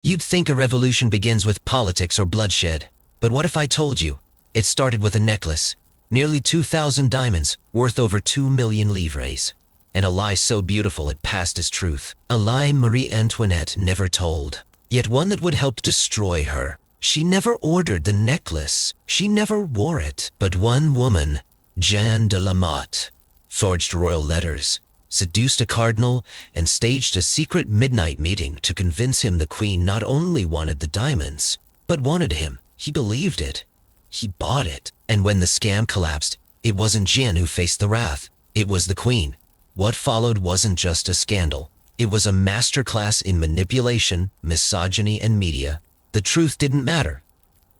You'd think a revolution begins with politics or bloodshed. But what if I told you it started with a necklace, nearly 2,000 diamonds, worth over 2 million livres, and a lie so beautiful it passed as truth. A lie Marie Antoinette never told, yet one that would help destroy her. She never ordered the necklace. She never wore it. But one woman, Jeanne de la Motte, forged royal letters, seduced a cardinal, and staged a secret midnight meeting to convince him the queen not only wanted the diamonds, but wanted him. He believed it. He bought it. And when the scam collapsed, it wasn't Jeanne who faced the wrath. It was the queen. What followed wasn't just a scandal. It was a masterclass in manipulation, misogyny, and media. The truth didn't matter.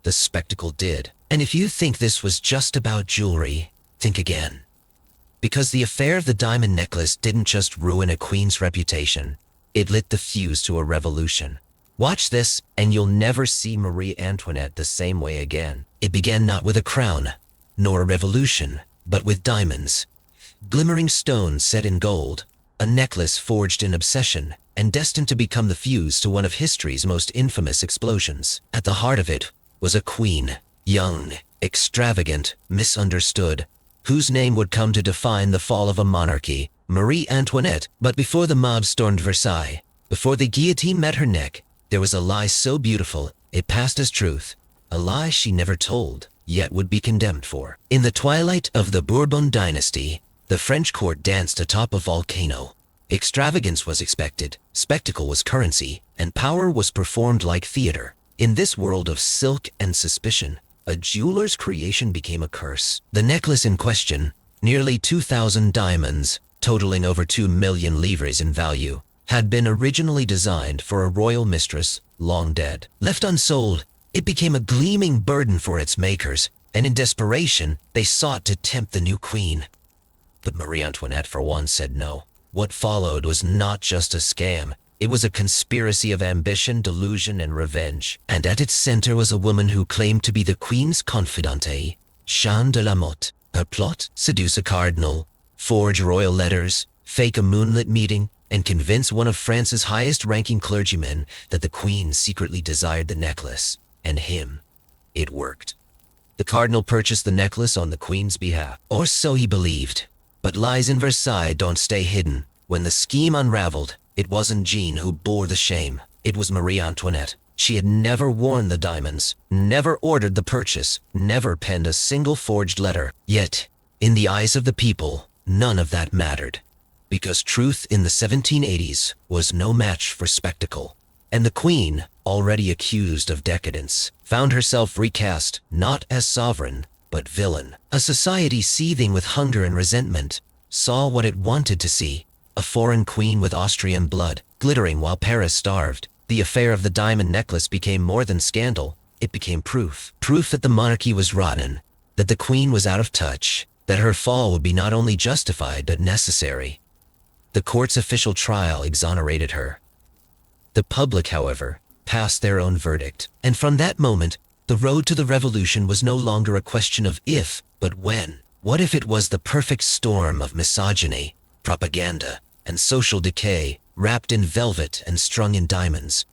The spectacle did. And if you think this was just about jewelry, think again. Because the affair of the diamond necklace didn't just ruin a queen's reputation, it lit the fuse to a revolution. Watch this, and you'll never see Marie Antoinette the same way again. It began not with a crown, nor a revolution, but with diamonds. Glimmering stones set in gold, a necklace forged in obsession, and destined to become the fuse to one of history's most infamous explosions. At the heart of it was a queen, young, extravagant, misunderstood, whose name would come to define the fall of a monarchy, Marie Antoinette. But before the mob stormed Versailles, before the guillotine met her neck, there was a lie so beautiful it passed as truth, a lie she never told, yet would be condemned for. In the twilight of the Bourbon dynasty, the French court danced atop a volcano. Extravagance was expected, spectacle was currency, and power was performed like theater. In this world of silk and suspicion, a jeweler's creation became a curse. The necklace in question, nearly 2,000 diamonds, totaling over 2 million livres in value, had been originally designed for a royal mistress long dead. Left unsold, it became a gleaming burden for its makers, and in desperation, they sought to tempt the new queen. But Marie Antoinette, for one, said no. What followed was not just a scam. It was a conspiracy of ambition, delusion, and revenge. And at its center was a woman who claimed to be the queen's confidante, Jeanne de la Motte. Her plot? Seduce a cardinal, forge royal letters, fake a moonlit meeting, and convince one of France's highest-ranking clergymen that the queen secretly desired the necklace. And him. It worked. The cardinal purchased the necklace on the queen's behalf. Or so he believed. But lies in Versailles don't stay hidden. When the scheme unraveled, it wasn't Jeanne who bore the shame. It was Marie Antoinette. She had never worn the diamonds, never ordered the purchase, never penned a single forged letter. Yet, in the eyes of the people, none of that mattered. Because truth in the 1780s was no match for spectacle. And the queen, already accused of decadence, found herself recast not as sovereign, but villain. A society seething with hunger and resentment saw what it wanted to see. A foreign queen with Austrian blood, glittering while Paris starved. The affair of the diamond necklace became more than scandal. It became proof. Proof that the monarchy was rotten, that the queen was out of touch, that her fall would be not only justified but necessary. The court's official trial exonerated her. The public, however, passed their own verdict. And from that moment, the road to the revolution was no longer a question of if, but when. What if it was the perfect storm of misogyny, propaganda, and social decay, wrapped in velvet and strung in diamonds?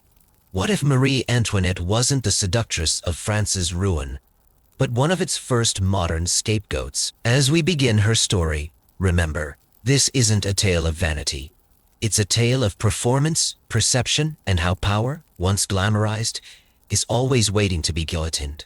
What if Marie Antoinette wasn't the seductress of France's ruin, but one of its first modern scapegoats? As we begin her story, remember, this isn't a tale of vanity. It's a tale of performance, perception, and how power, once glamorized, is always waiting to be guillotined.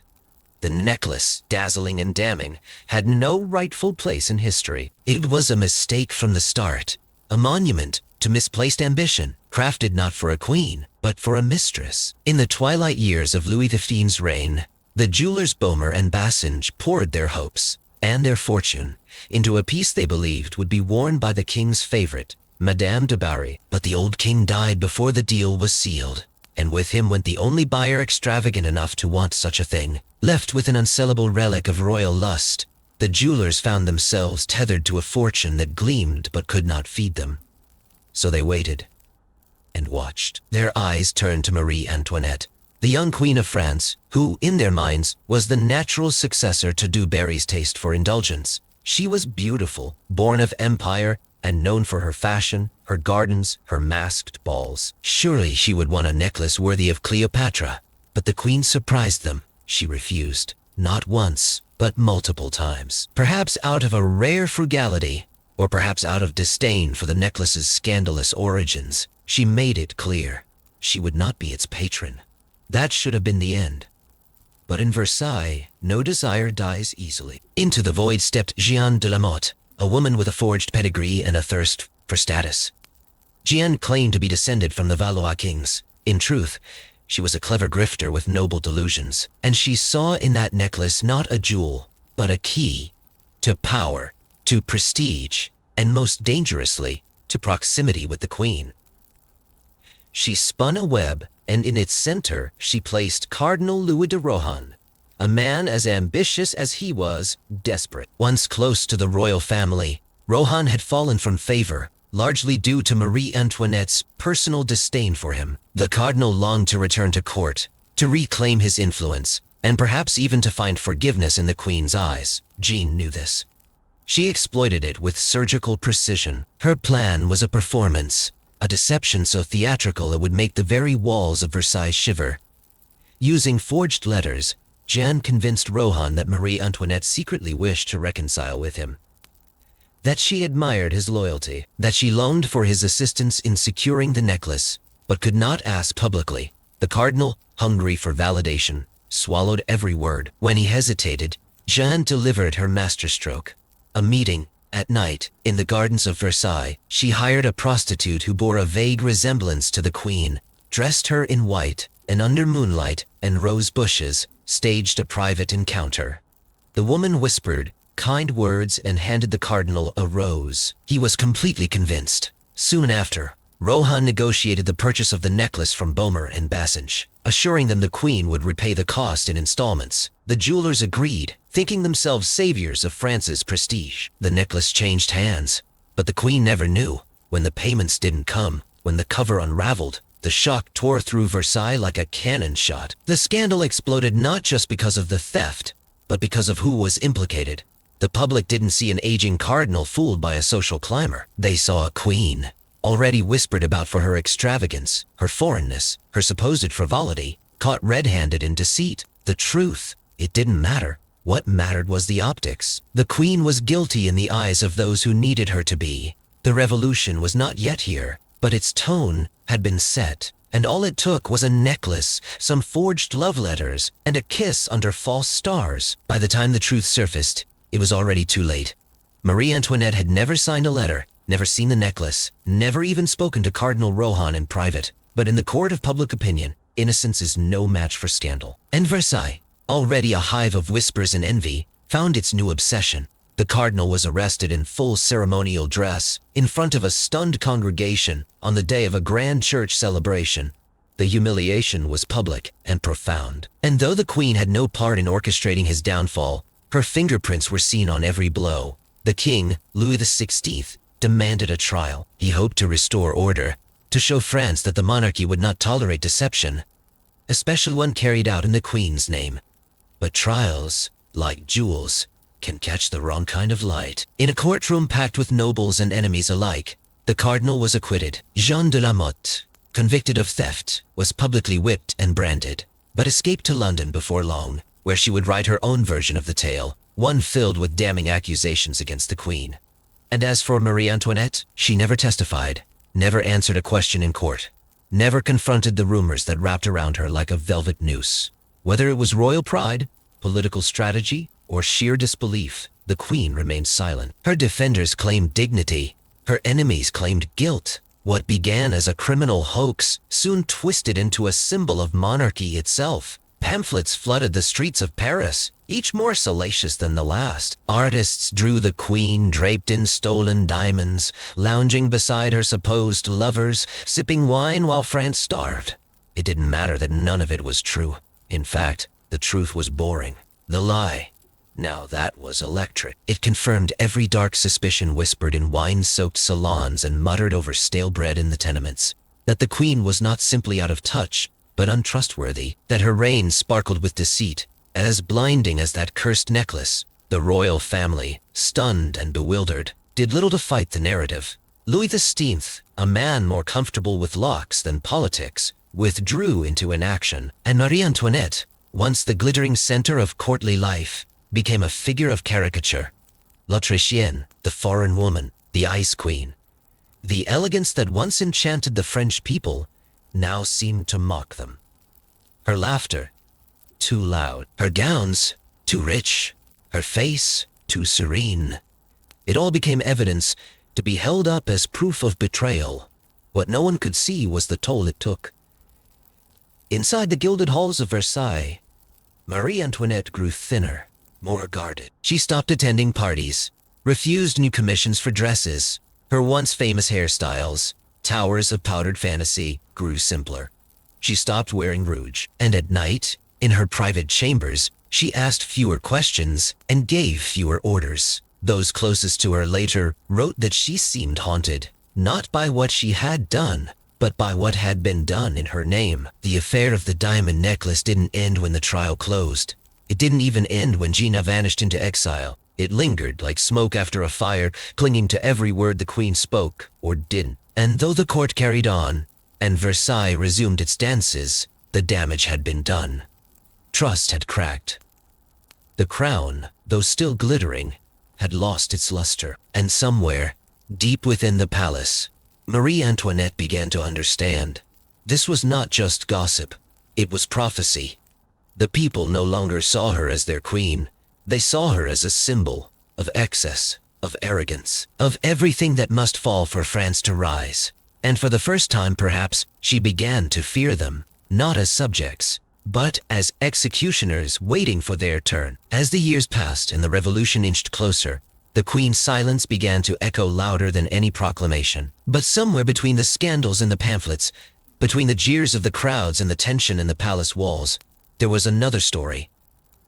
The necklace, dazzling and damning, had no rightful place in history. It was a mistake from the start, a monument to misplaced ambition, crafted not for a queen, but for a mistress. In the twilight years of Louis XV's reign, the jewelers Boehmer and Bassinge poured their hopes and their fortune into a piece they believed would be worn by the king's favorite, Madame de Barry. But the old king died before the deal was sealed, and with him went the only buyer extravagant enough to want such a thing. Left with an unsellable relic of royal lust, the jewelers found themselves tethered to a fortune that gleamed but could not feed them. So they waited and watched. Their eyes turned to Marie Antoinette, the young queen of France, who, in their minds, was the natural successor to Du Barry's taste for indulgence. She was beautiful, born of empire, and known for her fashion, her gardens, her masked balls. Surely she would want a necklace worthy of Cleopatra, but the queen surprised them. She refused, not once, but multiple times. Perhaps out of a rare frugality, or perhaps out of disdain for the necklace's scandalous origins, she made it clear she would not be its patron. That should have been the end. But in Versailles, no desire dies easily. Into the void stepped Jeanne de la Motte, a woman with a forged pedigree and a thirst for status. Jeanne claimed to be descended from the Valois kings. In truth, she was a clever grifter with noble delusions, and she saw in that necklace not a jewel, but a key to power, to prestige, and most dangerously, to proximity with the queen. She spun a web, and in its center she placed Cardinal Louis de Rohan, a man as ambitious as he was desperate. Once close to the royal family, Rohan had fallen from favor, largely due to Marie Antoinette's personal disdain for him. The cardinal longed to return to court, to reclaim his influence, and perhaps even to find forgiveness in the queen's eyes. Jeanne knew this. She exploited it with surgical precision. Her plan was a performance, a deception so theatrical it would make the very walls of Versailles shiver. Using forged letters, Jeanne convinced Rohan that Marie Antoinette secretly wished to reconcile with him, that she admired his loyalty, that she longed for his assistance in securing the necklace, but could not ask publicly. The cardinal, hungry for validation, swallowed every word. When he hesitated, Jeanne delivered her masterstroke. A meeting, at night, in the gardens of Versailles. She hired a prostitute who bore a vague resemblance to the queen, dressed her in white, and under moonlight and rose bushes, staged a private encounter. The woman whispered kind words and handed the cardinal a rose. He was completely convinced. Soon after, Rohan negotiated the purchase of the necklace from Boehmer and Bassange, assuring them the queen would repay the cost in installments. The jewelers agreed, thinking themselves saviors of France's prestige. The necklace changed hands, but the queen never knew. When the payments didn't come, when the cover unraveled, the shock tore through Versailles like a cannon shot. The scandal exploded not just because of the theft, but because of who was implicated. The public didn't see an aging cardinal fooled by a social climber. They saw a queen, already whispered about for her extravagance, her foreignness, her supposed frivolity, caught red-handed in deceit. The truth, it didn't matter. What mattered was the optics. The queen was guilty in the eyes of those who needed her to be. The revolution was not yet here, but its tone had been set, and all it took was a necklace, some forged love letters, and a kiss under false stars. By the time the truth surfaced, it was already too late. Marie Antoinette had never signed a letter, never seen the necklace, never even spoken to Cardinal Rohan in private. But in the court of public opinion, innocence is no match for scandal. And Versailles, already a hive of whispers and envy, found its new obsession. The cardinal was arrested in full ceremonial dress, in front of a stunned congregation, on the day of a grand church celebration. The humiliation was public and profound. And though the queen had no part in orchestrating his downfall, her fingerprints were seen on every blow. The king, Louis XVI, demanded a trial. He hoped to restore order, to show France that the monarchy would not tolerate deception, especially one carried out in the queen's name. But trials, like jewels, can catch the wrong kind of light. In a courtroom packed with nobles and enemies alike, the cardinal was acquitted. Jeanne de la Motte, convicted of theft, was publicly whipped and branded, but escaped to London before long, where she would write her own version of the tale, one filled with damning accusations against the queen. And as for Marie Antoinette, she never testified, never answered a question in court, never confronted the rumors that wrapped around her like a velvet noose. Whether it was royal pride, political strategy, or sheer disbelief, the queen remained silent. Her defenders claimed dignity, her enemies claimed guilt. What began as a criminal hoax soon twisted into a symbol of monarchy itself. Pamphlets flooded the streets of Paris, each more salacious than the last. Artists drew the queen draped in stolen diamonds, lounging beside her supposed lovers, sipping wine while France starved. It didn't matter that none of it was true. In fact, the truth was boring. The lie, now that was electric. It confirmed every dark suspicion whispered in wine-soaked salons and muttered over stale bread in the tenements. That the queen was not simply out of touch, but untrustworthy. That her reign sparkled with deceit, as blinding as that cursed necklace. The royal family, stunned and bewildered, did little to fight the narrative. Louis XVI, a man more comfortable with locks than politics, withdrew into inaction, and Marie Antoinette, once the glittering center of courtly life, became a figure of caricature. L'Autrichienne, the foreign woman, the ice queen. The elegance that once enchanted the French people now seemed to mock them. Her laughter, too loud. Her gowns, too rich. Her face, too serene. It all became evidence to be held up as proof of betrayal. What no one could see was the toll it took. Inside the gilded halls of Versailles, Marie Antoinette grew thinner, more guarded. She stopped attending parties, refused new commissions for dresses. Her once famous hairstyles, towers of powdered fantasy, grew simpler. She stopped wearing rouge, and at night, in her private chambers, she asked fewer questions and gave fewer orders. Those closest to her later wrote that she seemed haunted, not by what she had done, but by what had been done in her name. The affair of the diamond necklace didn't end when the trial closed. It didn't even end when Gina vanished into exile. It lingered like smoke after a fire, clinging to every word the Queen spoke or didn't. And though the court carried on, and Versailles resumed its dances, the damage had been done. Trust had cracked. The crown, though still glittering, had lost its luster. And somewhere, deep within the palace, Marie Antoinette began to understand. This was not just gossip, it was prophecy. The people no longer saw her as their queen. They saw her as a symbol of excess, of arrogance, of everything that must fall for France to rise. And for the first time, perhaps, she began to fear them, not as subjects, but as executioners waiting for their turn. As the years passed and the revolution inched closer, the Queen's silence began to echo louder than any proclamation. But somewhere between the scandals and the pamphlets, between the jeers of the crowds and the tension in the palace walls, there was another story.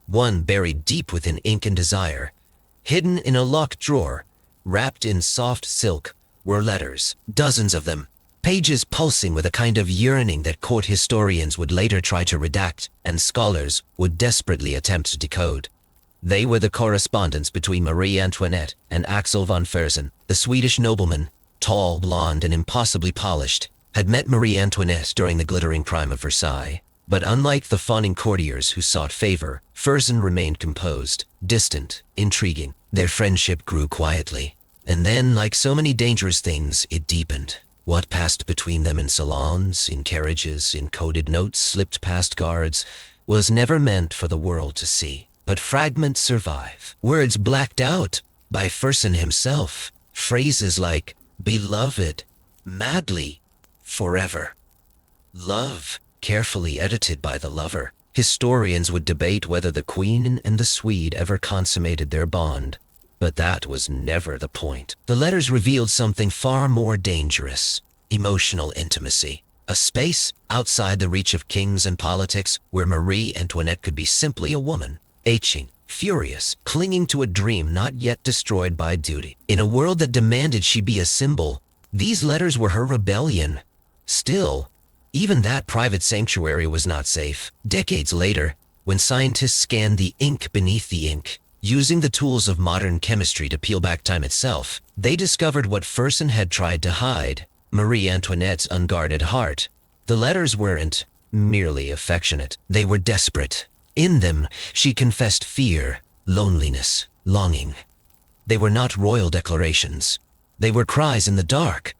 One buried deep within ink and desire. Hidden in a locked drawer, wrapped in soft silk, were letters, dozens of them, pages pulsing with a kind of yearning that court historians would later try to redact and scholars would desperately attempt to decode. They were the correspondence between Marie Antoinette and Axel von Fersen. The Swedish nobleman, tall, blonde, and impossibly polished, had met Marie Antoinette during the glittering prime of Versailles. But unlike the fawning courtiers who sought favor, Fersen remained composed, distant, intriguing. Their friendship grew quietly. And then, like so many dangerous things, it deepened. What passed between them in salons, in carriages, in coded notes slipped past guards, was never meant for the world to see. But fragments survive. Words blacked out by Fersen himself. Phrases like, beloved, madly, forever. Love, carefully edited by the lover. Historians would debate whether the Queen and the Swede ever consummated their bond. But that was never the point. The letters revealed something far more dangerous. Emotional intimacy. A space outside the reach of kings and politics where Marie Antoinette could be simply a woman. Aching, furious, clinging to a dream not yet destroyed by duty. In a world that demanded she be a symbol, these letters were her rebellion. Still, even that private sanctuary was not safe. Decades later, when scientists scanned the ink beneath the ink, using the tools of modern chemistry to peel back time itself, they discovered what Fersen had tried to hide, Marie Antoinette's unguarded heart. The letters weren't merely affectionate. They were desperate. In them, she confessed fear, loneliness, longing. They were not royal declarations. They were cries in the dark.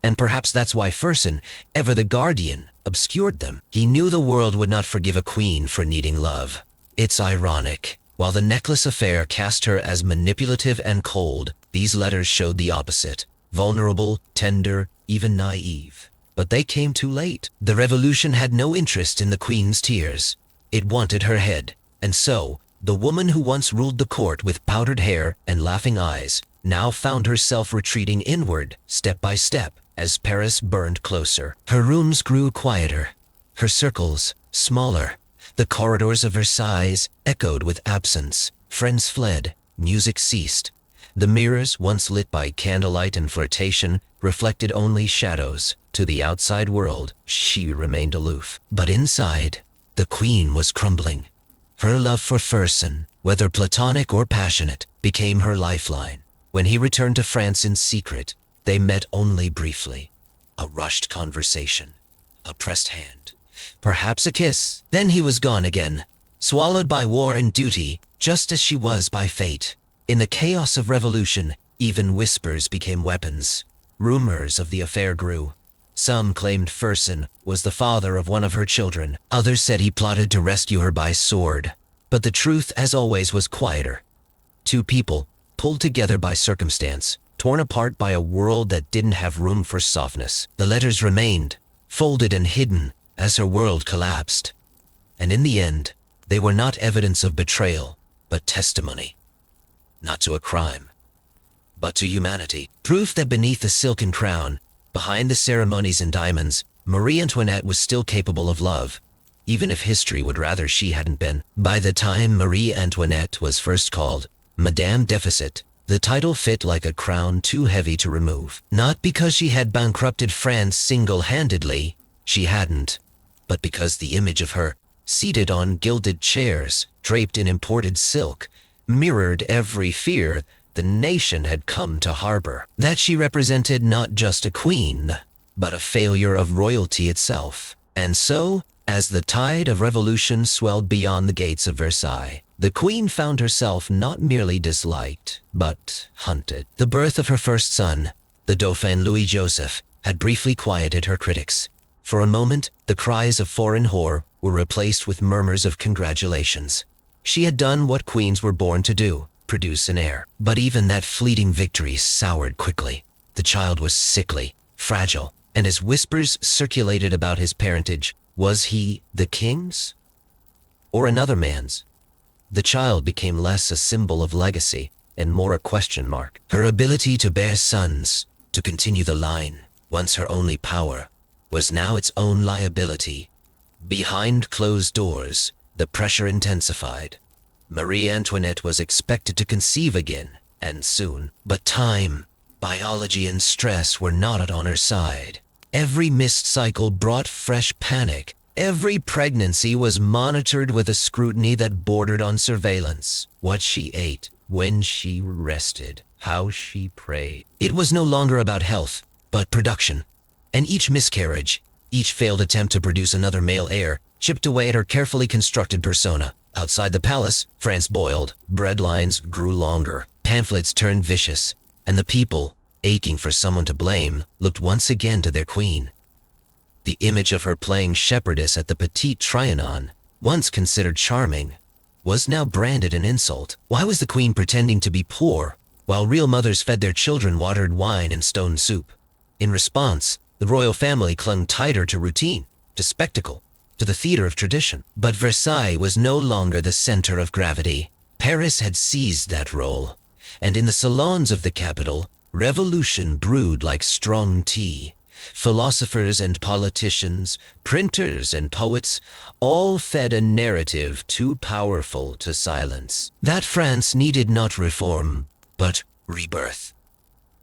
And perhaps that's why Fersen, ever the guardian, obscured them. He knew the world would not forgive a queen for needing love. It's ironic. While the necklace affair cast her as manipulative and cold, these letters showed the opposite. Vulnerable, tender, even naive. But they came too late. The revolution had no interest in the Queen's tears. It wanted her head. And so, the woman who once ruled the court with powdered hair and laughing eyes now found herself retreating inward, step by step, as Paris burned closer. Her rooms grew quieter, her circles smaller. The corridors of Versailles echoed with absence. Friends fled, music ceased. The mirrors, once lit by candlelight and flirtation, reflected only shadows. To the outside world, she remained aloof. But inside, the Queen was crumbling. Her love for Fersen, whether platonic or passionate, became her lifeline. When he returned to France in secret, they met only briefly. A rushed conversation, a pressed hand, perhaps a kiss. Then he was gone again, swallowed by war and duty, just as she was by fate. In the chaos of revolution, even whispers became weapons. Rumors of the affair grew. Some claimed Fersen was the father of one of her children. Others said he plotted to rescue her by sword. But the truth, as always, was quieter. Two people, pulled together by circumstance, torn apart by a world that didn't have room for softness. The letters remained, folded and hidden, as her world collapsed. And in the end, they were not evidence of betrayal, but testimony. Not to a crime, but to humanity. Proof that beneath the silken crown, behind the ceremonies and diamonds, Marie Antoinette was still capable of love, even if history would rather she hadn't been. By the time Marie Antoinette was first called Madame Deficit, the title fit like a crown too heavy to remove. Not because she had bankrupted France single-handedly, she hadn't, but because the image of her, seated on gilded chairs, draped in imported silk, mirrored every fear the nation had come to harbor. That she represented not just a queen, but a failure of royalty itself. And so, as the tide of revolution swelled beyond the gates of Versailles, the queen found herself not merely disliked, but hunted. The birth of her first son, the Dauphin Louis-Joseph, had briefly quieted her critics. For a moment, the cries of foreign horror were replaced with murmurs of congratulations. She had done what queens were born to do, produce an heir. But even that fleeting victory soured quickly. The child was sickly, fragile, and as whispers circulated about his parentage, was he the king's? Or another man's? The child became less a symbol of legacy and more a question mark. Her ability to bear sons, to continue the line, once her only power, was now its own liability. Behind closed doors, the pressure intensified. Marie Antoinette was expected to conceive again, and soon. But time, biology, and stress were not on her side. Every missed cycle brought fresh panic. Every pregnancy was monitored with a scrutiny that bordered on surveillance. What she ate, when she rested, how she prayed. It was no longer about health, but production. And each miscarriage, each failed attempt to produce another male heir, chipped away at her carefully constructed persona. Outside the palace, France boiled, bread lines grew longer, pamphlets turned vicious, and the people, aching for someone to blame, looked once again to their queen. The image of her playing shepherdess at the Petit Trianon, once considered charming, was now branded an insult. Why was the queen pretending to be poor, while real mothers fed their children watered wine and stone soup? In response, the royal family clung tighter to routine, to spectacle, to the theater of tradition. But Versailles was no longer the center of gravity. Paris had seized that role, and in the salons of the capital, revolution brewed like strong tea. Philosophers and politicians, printers and poets, all fed a narrative too powerful to silence. That France needed not reform, but rebirth.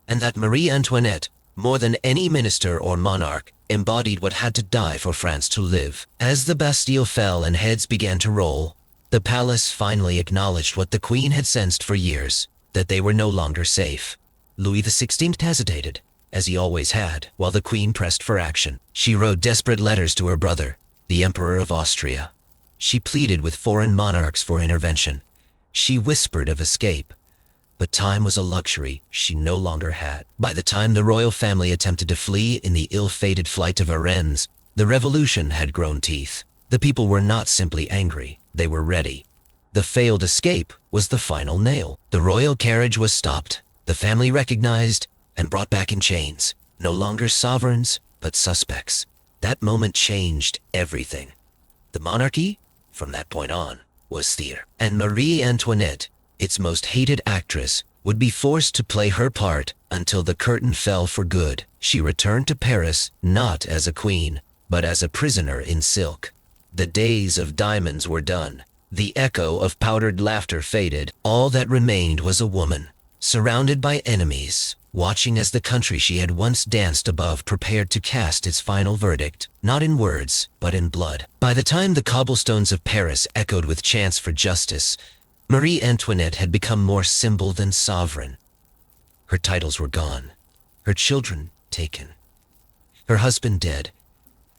And that Marie Antoinette, more than any minister or monarch, embodied what had to die for France to live. As the Bastille fell and heads began to roll, the palace finally acknowledged what the queen had sensed for years, that they were no longer safe. Louis XVI hesitated, as he always had, while the queen pressed for action. She wrote desperate letters to her brother, the Emperor of Austria. She pleaded with foreign monarchs for intervention. She whispered of escape, but time was a luxury she no longer had. By the time the royal family attempted to flee in the ill-fated flight of Varennes, the revolution had grown teeth. The people were not simply angry, they were ready. The failed escape was the final nail. The royal carriage was stopped, the family recognized, and brought back in chains. No longer sovereigns, but suspects. That moment changed everything. The monarchy, from that point on, was theater. And Marie Antoinette, its most hated actress, would be forced to play her part until the curtain fell for good. She returned to Paris not as a queen, but as a prisoner in silk. The days of diamonds were done. The echo of powdered laughter faded. All that remained was a woman, surrounded by enemies, watching as the country she had once danced above prepared to cast its final verdict, not in words, but in blood. By the time the cobblestones of Paris echoed with chants for justice, Marie Antoinette had become more symbol than sovereign. Her titles were gone, her children taken, her husband dead.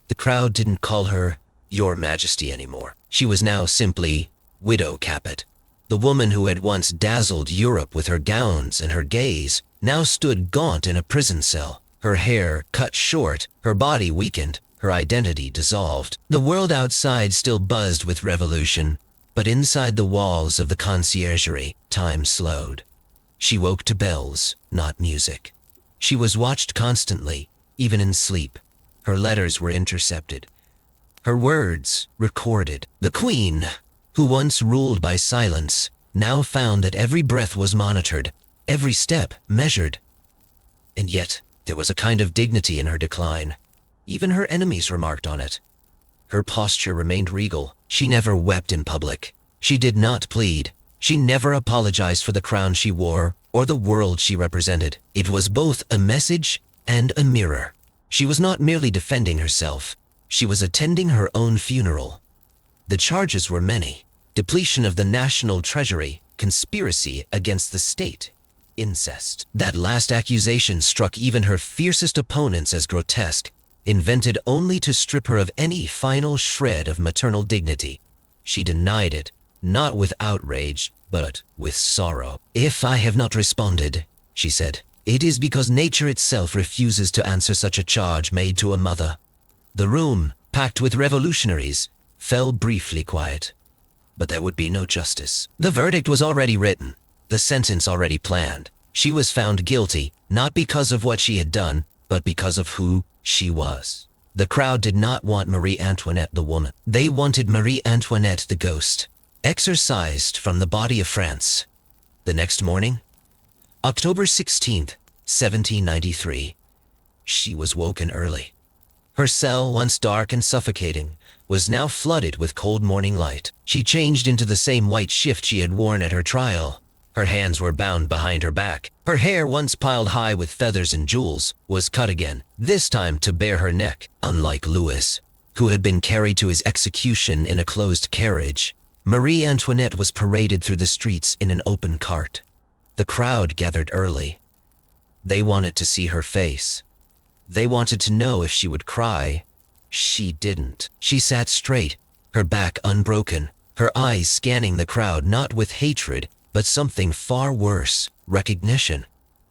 The crowd didn't call her Your Majesty anymore. She was now simply Widow Capet. The woman who had once dazzled Europe with her gowns and her gaze now stood gaunt in a prison cell, her hair cut short, her body weakened, her identity dissolved. The world outside still buzzed with revolution, but inside the walls of the conciergerie, time slowed. She woke to bells, not music. She was watched constantly, even in sleep. Her letters were intercepted, her words recorded. The queen, who once ruled by silence, now found that every breath was monitored, every step measured. And yet, there was a kind of dignity in her decline. Even her enemies remarked on it. Her posture remained regal. She never wept in public. She did not plead. She never apologized for the crown she wore or the world she represented. It was both a message and a mirror. She was not merely defending herself. She was attending her own funeral. The charges were many: depletion of the national treasury, conspiracy against the state, incest. That last accusation struck even her fiercest opponents as grotesque, invented only to strip her of any final shred of maternal dignity. She denied it, not with outrage, but with sorrow. "If I have not responded," she said, "it is because nature itself refuses to answer such a charge made to a mother." The room, packed with revolutionaries, fell briefly quiet. But there would be no justice. The verdict was already written, the sentence already planned. She was found guilty, not because of what she had done, but because of who she was. The crowd did not want Marie Antoinette the woman. They wanted Marie Antoinette the ghost, exorcised from the body of France. The next morning, October 16th, 1793, she was woken early. Her cell, once dark and suffocating, was now flooded with cold morning light. She changed into the same white shift she had worn at her trial. Her hands were bound behind her back. Her hair, once piled high with feathers and jewels, was cut again, this time to bare her neck. Unlike Louis, who had been carried to his execution in a closed carriage, Marie Antoinette was paraded through the streets in an open cart. The crowd gathered early. They wanted to see her face. They wanted to know if she would cry. She didn't. She sat straight, her back unbroken, her eyes scanning the crowd not with hatred, but something far worse, recognition.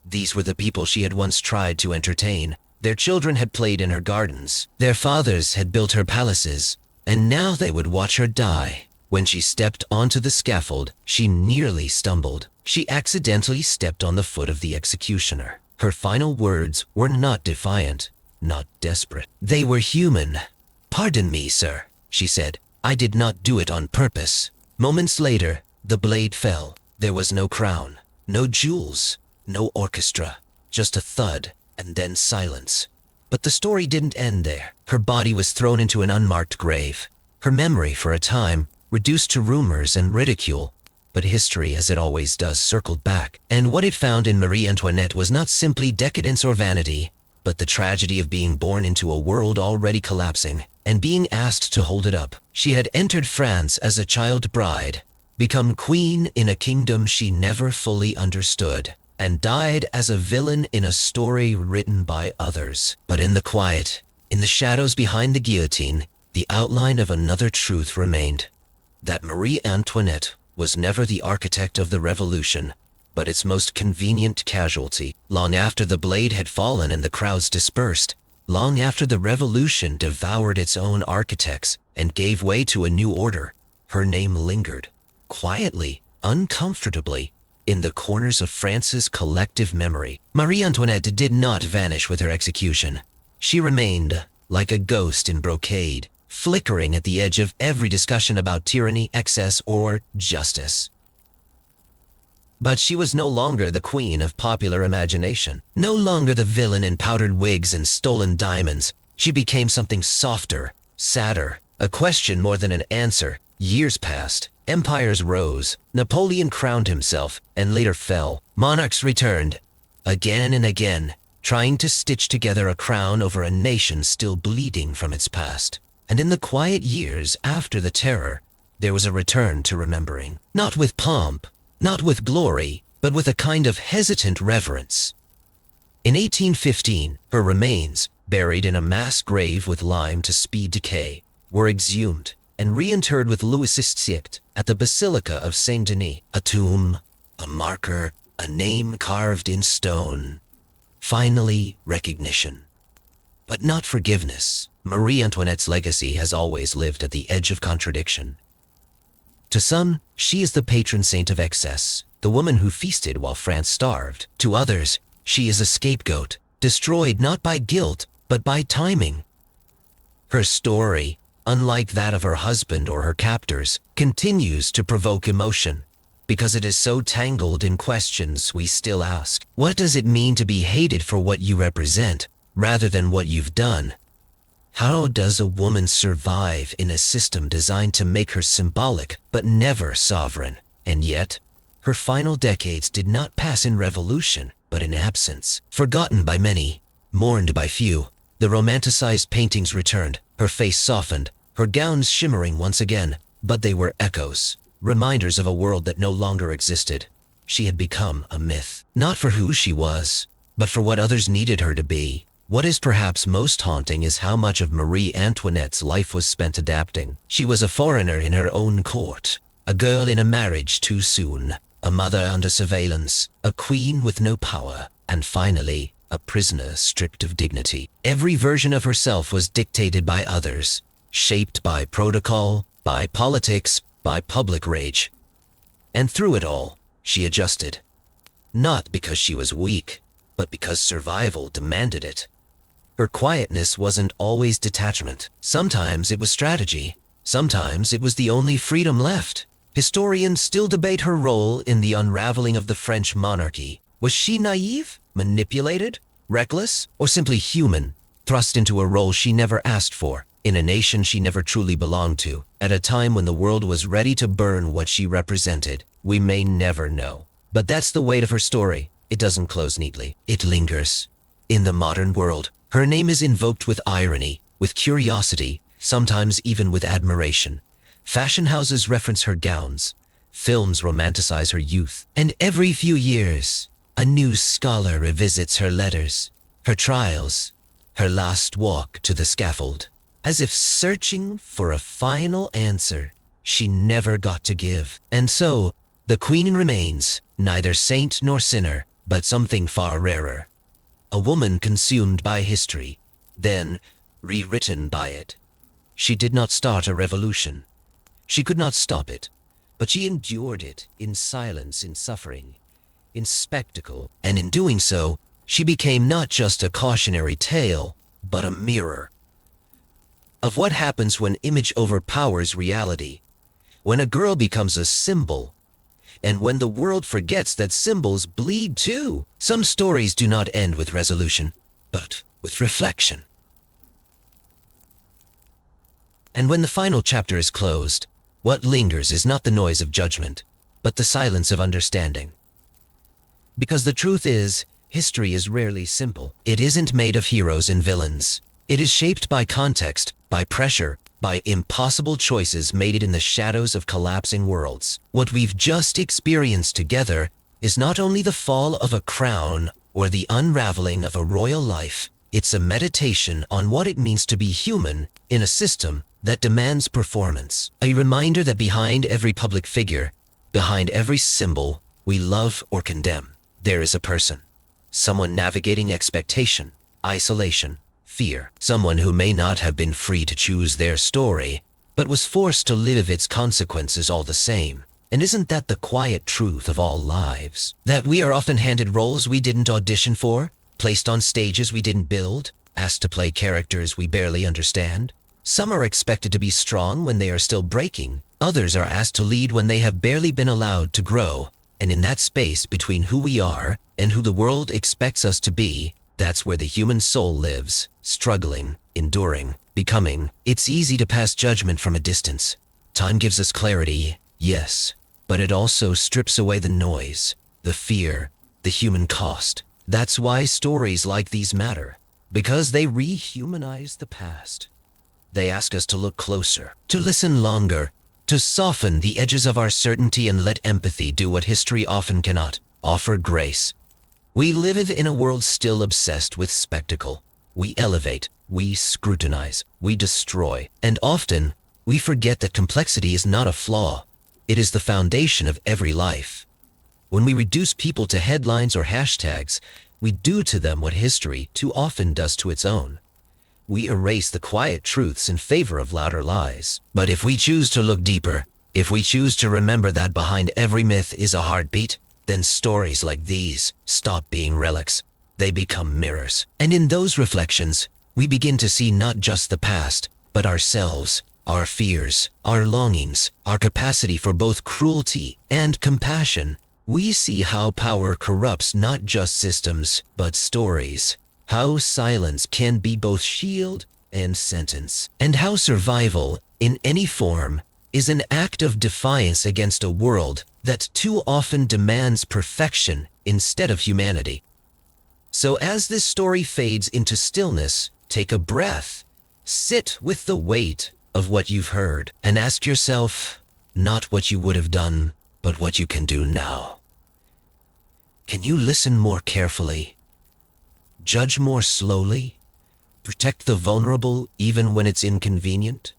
These were the people she had once tried to entertain. Their children had played in her gardens. Their fathers had built her palaces, and now they would watch her die. When she stepped onto the scaffold, she nearly stumbled. She accidentally stepped on the foot of the executioner. Her final words were not defiant, not desperate. They were human. "Pardon me, sir," she said. "I did not do it on purpose." Moments later, the blade fell. There was no crown, no jewels, no orchestra, just a thud and then silence. But the story didn't end there. Her body was thrown into an unmarked grave. Her memory, for a time, reduced to rumors and ridicule. But history, as it always does, circled back. And what it found in Marie Antoinette was not simply decadence or vanity, but the tragedy of being born into a world already collapsing and being asked to hold it up. She had entered France as a child bride, become queen in a kingdom she never fully understood, and died as a villain in a story written by others. But in the quiet, in the shadows behind the guillotine, the outline of another truth remained: that Marie Antoinette was never the architect of the revolution, but its most convenient casualty. Long after the blade had fallen and the crowds dispersed, long after the revolution devoured its own architects and gave way to a new order, her name lingered, quietly, uncomfortably, in the corners of France's collective memory. Marie Antoinette did not vanish with her execution. She remained, like a ghost in brocade, flickering at the edge of every discussion about tyranny, excess, or justice. But she was no longer the queen of popular imagination, no longer the villain in powdered wigs and stolen diamonds. She became something softer, sadder, a question more than an answer. Years passed, empires rose, Napoleon crowned himself and later fell. Monarchs returned, again and again, trying to stitch together a crown over a nation still bleeding from its past. And in the quiet years after the terror, there was a return to remembering. Not with pomp, not with glory, but with a kind of hesitant reverence. In 1815, her remains, buried in a mass grave with lime to speed decay, were exhumed and reinterred with Louis VI at the Basilica of Saint-Denis. A tomb, a marker, a name carved in stone. Finally, recognition. But not forgiveness. Marie Antoinette's legacy has always lived at the edge of contradiction. To some, she is the patron saint of excess, the woman who feasted while France starved. To others, she is a scapegoat, destroyed not by guilt, but by timing. Her story, unlike that of her husband or her captors, continues to provoke emotion, because it is so tangled in questions we still ask. What does it mean to be hated for what you represent, rather than what you've done? How does a woman survive in a system designed to make her symbolic, but never sovereign? And yet, her final decades did not pass in revolution, but in absence. Forgotten by many, mourned by few, the romanticized paintings returned, her face softened, her gowns shimmering once again, but they were echoes, reminders of a world that no longer existed. She had become a myth, not for who she was, but for what others needed her to be. What is perhaps most haunting is how much of Marie Antoinette's life was spent adapting. She was a foreigner in her own court, a girl in a marriage too soon, a mother under surveillance, a queen with no power, and finally, a prisoner stripped of dignity. Every version of herself was dictated by others, shaped by protocol, by politics, by public rage. And through it all, she adjusted. Not because she was weak, but because survival demanded it. Her quietness wasn't always detachment. Sometimes it was strategy. Sometimes it was the only freedom left. Historians still debate her role in the unraveling of the French monarchy. Was she naive, manipulated, reckless, or simply human, thrust into a role she never asked for, in a nation she never truly belonged to, at a time when the world was ready to burn what she represented? We may never know. But that's the weight of her story. It doesn't close neatly. It lingers. In the modern world, her name is invoked with irony, with curiosity, sometimes even with admiration. Fashion houses reference her gowns. Films romanticize her youth. And every few years, a new scholar revisits her letters, her trials, her last walk to the scaffold, as if searching for a final answer she never got to give. And so, the Queen remains, neither saint nor sinner, but something far rarer. A woman consumed by history, then rewritten by it. She did not start a revolution. She could not stop it, but she endured it in silence, in suffering, in spectacle, and in doing so, she became not just a cautionary tale, but a mirror of what happens when image overpowers reality, when a girl becomes a symbol, and when the world forgets that symbols bleed too. Some stories do not end with resolution, but with reflection. And when the final chapter is closed, what lingers is not the noise of judgment, but the silence of understanding. Because the truth is, history is rarely simple. It isn't made of heroes and villains. It is shaped by context, by pressure, by impossible choices made in the shadows of collapsing worlds. What we've just experienced together is not only the fall of a crown or the unraveling of a royal life, it's a meditation on what it means to be human in a system that demands performance. A reminder that behind every public figure, behind every symbol we love or condemn, there is a person. Someone navigating expectation, isolation, fear. Someone who may not have been free to choose their story, but was forced to live its consequences all the same. And isn't that the quiet truth of all lives? That we are often handed roles we didn't audition for, placed on stages we didn't build, asked to play characters we barely understand. Some are expected to be strong when they are still breaking. Others are asked to lead when they have barely been allowed to grow. And in that space between who we are and who the world expects us to be, that's where the human soul lives, struggling, enduring, becoming. It's easy to pass judgment from a distance. Time gives us clarity, yes, but it also strips away the noise, the fear, the human cost. That's why stories like these matter, because they rehumanize the past. They ask us to look closer, to listen longer, to soften the edges of our certainty and let empathy do what history often cannot. offer grace. We live in a world still obsessed with spectacle. We elevate, we scrutinize, we destroy, and often we forget that complexity is not a flaw. It is the foundation of every life. When we reduce people to headlines or hashtags, we do to them what history too often does to its own. We erase the quiet truths in favor of louder lies. But if we choose to look deeper, if we choose to remember that behind every myth is a heartbeat, then stories like these stop being relics. They become mirrors. And in those reflections, we begin to see not just the past, but ourselves, our fears, our longings, our capacity for both cruelty and compassion. We see how power corrupts not just systems, but stories. How silence can be both shield and sentence. And how survival, in any form, is an act of defiance against a world that too often demands perfection instead of humanity. So as this story fades into stillness, take a breath, sit with the weight of what you've heard, and ask yourself, not what you would have done, but what you can do now. Can you listen more carefully? Judge more slowly? Protect the vulnerable even when it's inconvenient?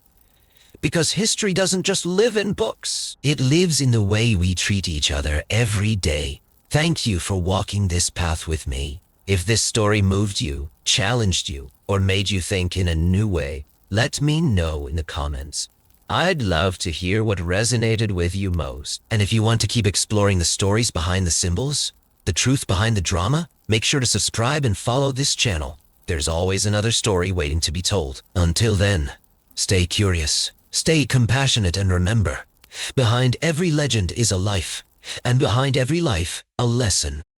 Because history doesn't just live in books. It lives in the way we treat each other every day. Thank you for walking this path with me. If this story moved you, challenged you, or made you think in a new way, let me know in the comments. I'd love to hear what resonated with you most. And if you want to keep exploring the stories behind the symbols, the truth behind the drama, make sure to subscribe and follow this channel. There's always another story waiting to be told. Until then, stay curious. Stay compassionate and remember, behind every legend is a life, and behind every life, a lesson.